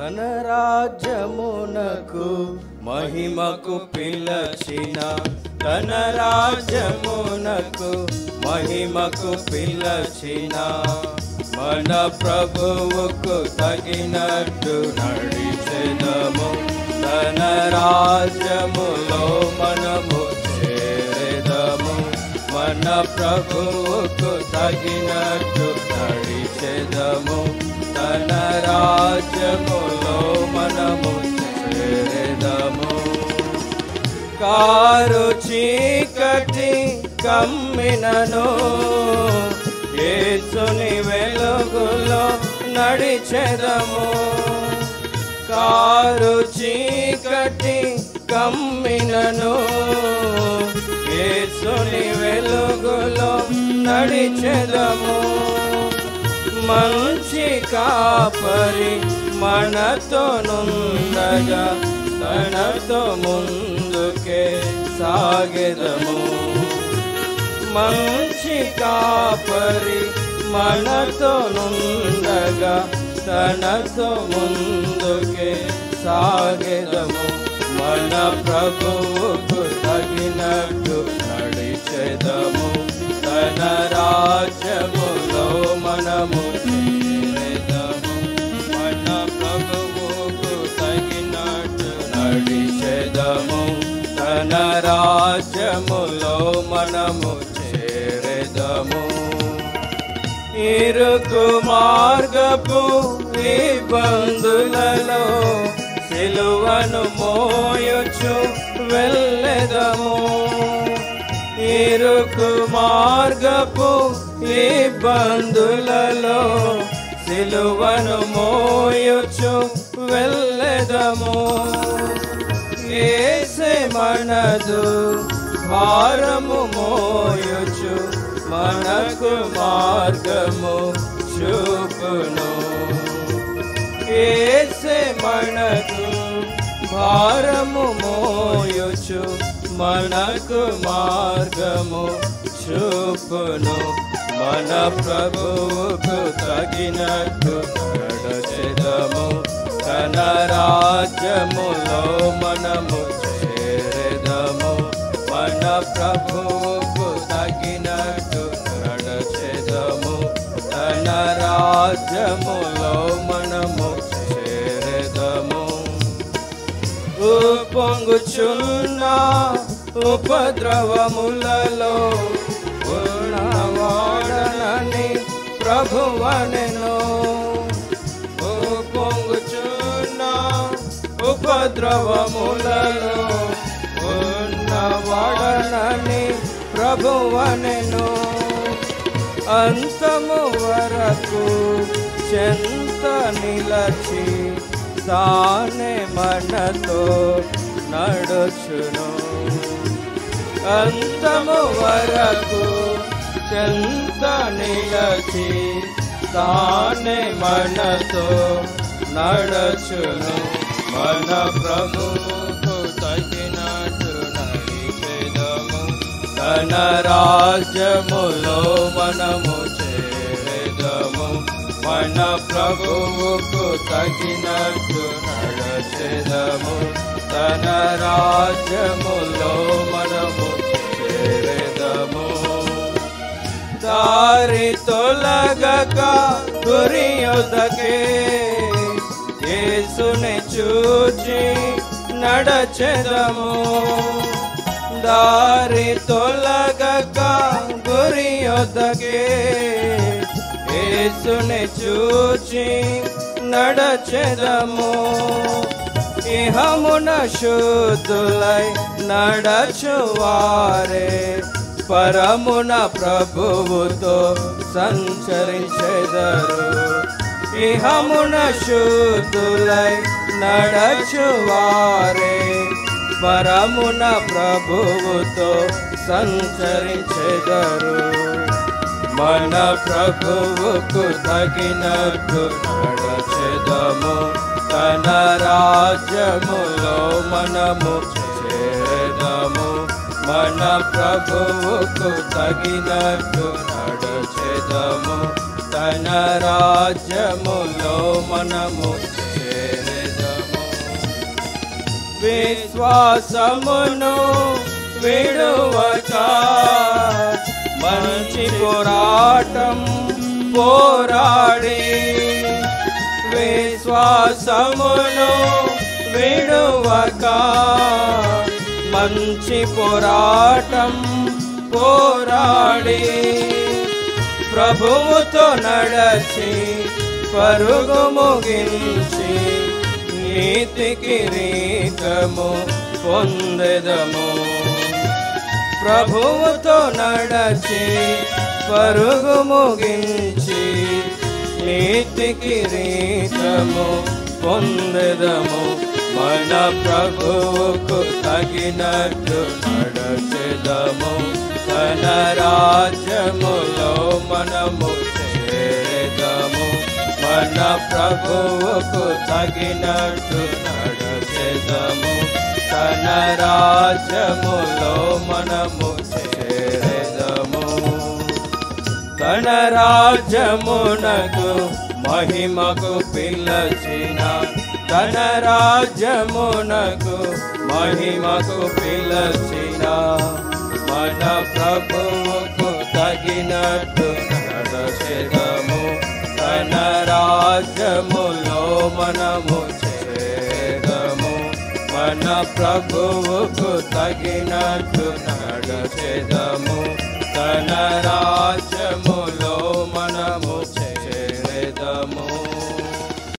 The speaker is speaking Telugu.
తన రాజ్యమునకు మహిమకు పిలచిన, తన రాజ్యమునకు మహిమకు పిలచిన మన ప్రభువుకు తగినట్టు నడిచెదము. తన రాజ్యములో మనము చేరెదము. మన ప్రభువుకు తగినట్టు నడిచెదము. తన రాజ్యములో మనము చేరెదము. కారు చీకటి కమ్మినను యేసుని వెలుగులో నడిచెదము. కారు చీకటి కమ్మినను యేసుని వెలుగులో నడిచెదము. మంచి కాపరి మనతో నుండగా తనతో ముందుకే సాగెదము. మంచి కాపరి మనతో నుండగా తనతో ముందుకే సాగెదము. మన ప్రభువుకు తగినట్టు నడిచెదము. తన రాజ్యములో మనము చేరెదము. మన ప్రభువుకు తగినట్టు నడిచెదము. తన రాజ్యములో మనము చేరెదము. ఇరుకు మార్గపు ఇబ్బందులలో సిలువను మోయుచు వెళ్ళెదము. ఇరుకు మార్గపు ఇబ్బందులలో సిలువను మోయుచు వెళ్ళెదము. యేసే మనదు భారము మోయుచు మనకు మార్గము చూపును. యేసే మనకు భారము మోయుచు మనకు మార్గము చూపును. మన ప్రభువుకు తగినట్టు నడచెదము. తన రాజ్యములో మనము చేరెదము. మన ప్రభువుకు తగినట్టు నడచెదము. తన రాజ్యములో మనము చేరెదము. ఉప్పొంగుచున్న ఉపద్రవములలో ఉన్నవాడనని ప్రభువనెను. ఉప్పొంగుచున్న ఉపద్రవములలో ఉన్నవాడనని ప్రభువనెను. అంతము వరకు చెంత నిలచి తానే మనతో నడుచును. అంతము వరకు చెంత నిలచి తానే మనతో నడుచును. మన ప్రభువుకు తగినట్టు నడిచెదము. తన రాజ్యములో మనము చేరెదము. మన ప్రభువుకు తగినట్టు నడచెదము. తన రాజ్యములో మనము చేరెదము. దారి తొలగక గురి యొద్దకే యేసుని చూచి నడచెదము. దారి తొలగక గురి యొద్దకే యేసుని చూచి నడచెదము. ఇహమున శుద్ధులై నడచువారే పరమున ప్రభువుతో సంచరించెదరు. ఇహమున శుద్ధులై నడచువారే పరమున ప్రభువుతో సంచరించెదరు. మన ప్రభువుకు తగినట్టు నడచెదము. తన రాజ్యములో మనము చేరెదము. మన ప్రభువుకు తగినట్టు నడచెదము. తన రాజ్యములో మనము చేరెదము. విశ్వాసమును విడువక మంచి పోరాటం పోరాడి విశ్వాసమును విడువక మంచి పోరాటం పోరాడి ప్రభువుతో నడచి పరుగు ముగించి నీతి కిరీటము పొందెదము. ప్రభువుతో నడచి పరుగు ముగించి నీతి కిరీటము పొందెదము. మన ప్రభువుకు తగినట్టు నడచెదము. తన రాజ్యములో మనము చేరెదము. మన ప్రభువుకు తగినట్టు నడచెదము. తన రాజ్యములో మనము చేరెదము. తన రాజ్యమునకు మహిమకు పిలచిన తన రాజ్యమునకు మహిమకు పిలచిన మన ప్రభువుకు తగినట్టు నడచెదము. తన రాజ్యములో మనము చేరెదము. మన ప్రభువుకు తగినట్టు నడచెదము. తన రాజ్యములో మనము